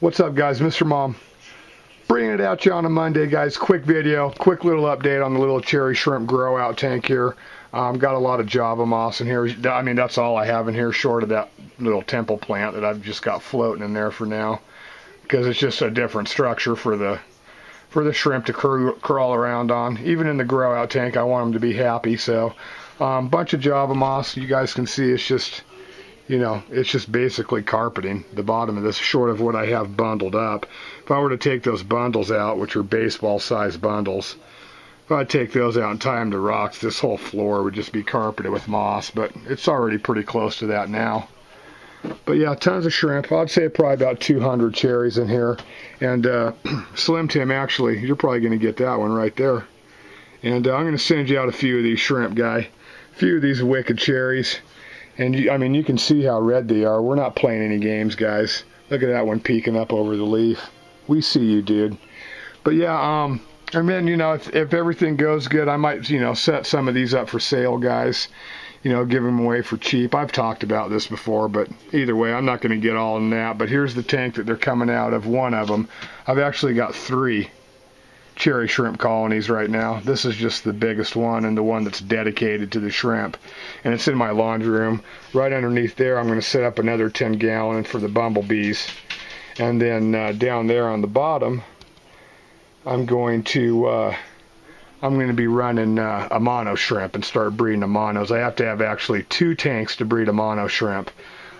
What's up, guys? Mr. Mom. Bringing it at you on a Monday, guys. Quick video, quick little update on the little cherry shrimp grow out tank here. Got a lot of Java moss in here. I mean, that's all I have in here, short of that little temple plant that I've just got floating in there for now, because it's just a different structure for the shrimp to crawl around on. Even in the grow out tank, I want them to be happy. So, bunch of Java moss. You guys can see it's just, you know, it's just basically carpeting the bottom of this, short of what I have bundled up. If I were to take those bundles out, which are baseball size bundles, if I take those out and tie them to rocks, this whole floor would just be carpeted with moss, but it's already pretty close to that now. But yeah, tons of shrimp. I'd say probably about 200 cherries in here. And Slim Tim, actually, you're probably going to get that one right there. And I'm going to send you out a few of these shrimp, guy. A few of these wicked cherries. And I mean, you can see how red they are. We're not playing any games, guys. Look at that one peeking up over the leaf. We see you, dude. But yeah, and then, you know, if everything goes good, I might, you know, set some of these up for sale, guys. You know, give them away for cheap. I've talked about this before, but either way, I'm not going to get all in that. But here's the tank that they're coming out of, one of them. I've actually got 3 cherry shrimp colonies right now. This is just the biggest one and the one that's dedicated to the shrimp. And it's in my laundry room. Right underneath there, I'm going to set up another 10-gallon for the bumblebees. And then down there on the bottom, I'm going to be running a mono shrimp and start breeding a monos. I have to have actually 2 tanks to breed a mono shrimp,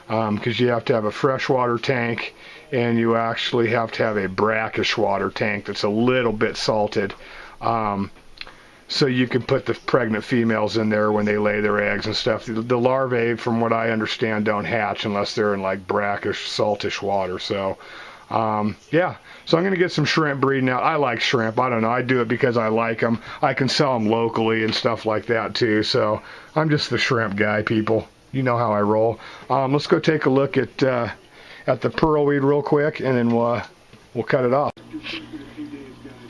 because you have to have a freshwater tank and you actually have to have a brackish water tank that's a little bit salted, so you can put the pregnant females in there when they lay their eggs and stuff. The larvae, from what I understand, don't hatch unless they're in like brackish, saltish water. So yeah, so I'm going to get some shrimp breeding out. I like shrimp. I don't know. I do it because I like them. I can sell them locally and stuff like that too. So I'm just the shrimp guy, people. You know how I roll. Let's go take a look at the Pearlweed real quick, and then we'll cut it off.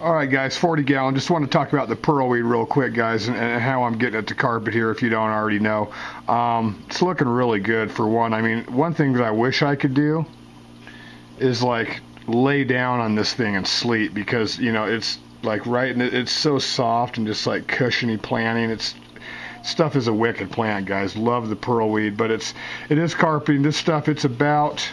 Alright, guys, 40 gallon. Just want to talk about the Pearlweed real quick, guys, and how I'm getting it to carpet here, if you don't already know. It's looking really good, for one. I mean, one thing that I wish I could do is like lay down on this thing and sleep, because, you know, it's like right, and it's so soft and just like cushiony planting. Stuff is a wicked plant, guys. Love the Pearlweed, but it is carpeting. This stuff, it's about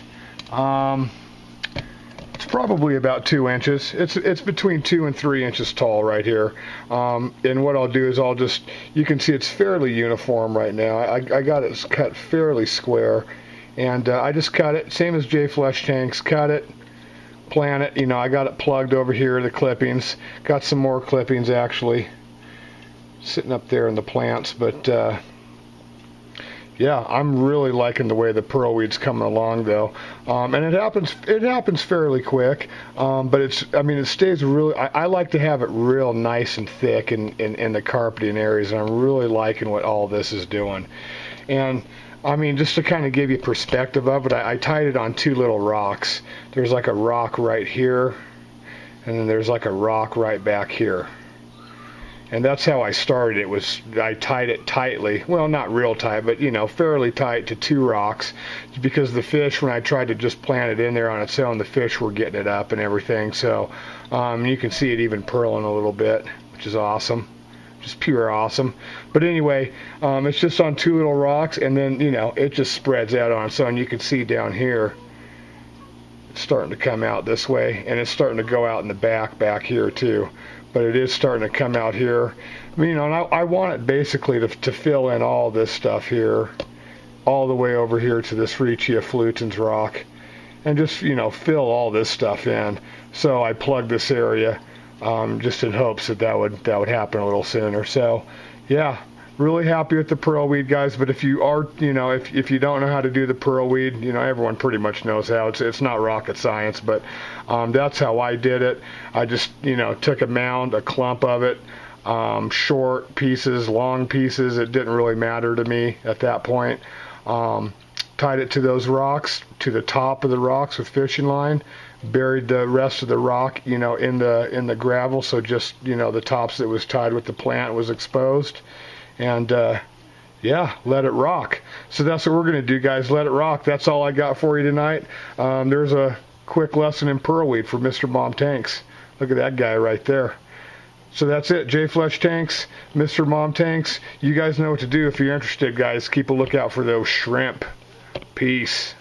it's probably about 2 inches. It's between 2 and 3 inches tall right here. And what I'll do is you can see it's fairly uniform right now. I got it cut fairly square, and I just cut it, same as J Flesh tanks. Cut it, plant it. You know, I got it plugged over here, the clippings. Got some more clippings actually sitting up there in the plants, but yeah, I'm really liking the way the Pearlweed's coming along, though. And it happens fairly quick, but it stays really, I like to have it real nice and thick in the carpeting areas, and I'm really liking what all this is doing. And I mean, just to kind of give you perspective of it, I tied it on 2 little rocks. There's like a rock right here, and then there's like a rock right back here. And that's how I started. I tied it tightly. Well, not real tight, but, you know, fairly tight to 2 rocks. Because the fish, when I tried to just plant it in there on its own, the fish were getting it up and everything. So you can see it even purling a little bit, which is awesome. Just pure awesome. But anyway, it's just on 2 little rocks, and then, you know, it just spreads out on its own. You can see down here, it's starting to come out this way, and it's starting to go out in the back here too. But it is starting to come out here. I mean, you know, and I want it basically to fill in all this stuff here, all the way over here to this Riccia flutens rock, and just, you know, fill all this stuff in. So I plugged this area, just in hopes that would happen a little sooner. So yeah, really happy with the Pearlweed, guys. But if you are, you know, if you don't know how to do the Pearlweed, you know, everyone pretty much knows how. It's not rocket science, but that's how I did it. I just, you know, took a mound, a clump of it, short pieces, long pieces. It didn't really matter to me at that point. Tied it to those rocks, to the top of the rocks with fishing line. Buried the rest of the rock, you know, in the gravel, so just, you know, the tops that was tied with the plant was exposed. And yeah, let it rock. So that's what we're going to do, guys. Let it rock. That's all I got for you tonight. There's a quick lesson in pearlweed for Mr. Mom Tanks. Look at that guy right there. So that's it, J Fletch Tanks, Mr. Mom Tanks. You guys know what to do if you're interested, guys. Keep a lookout for those shrimp. Peace.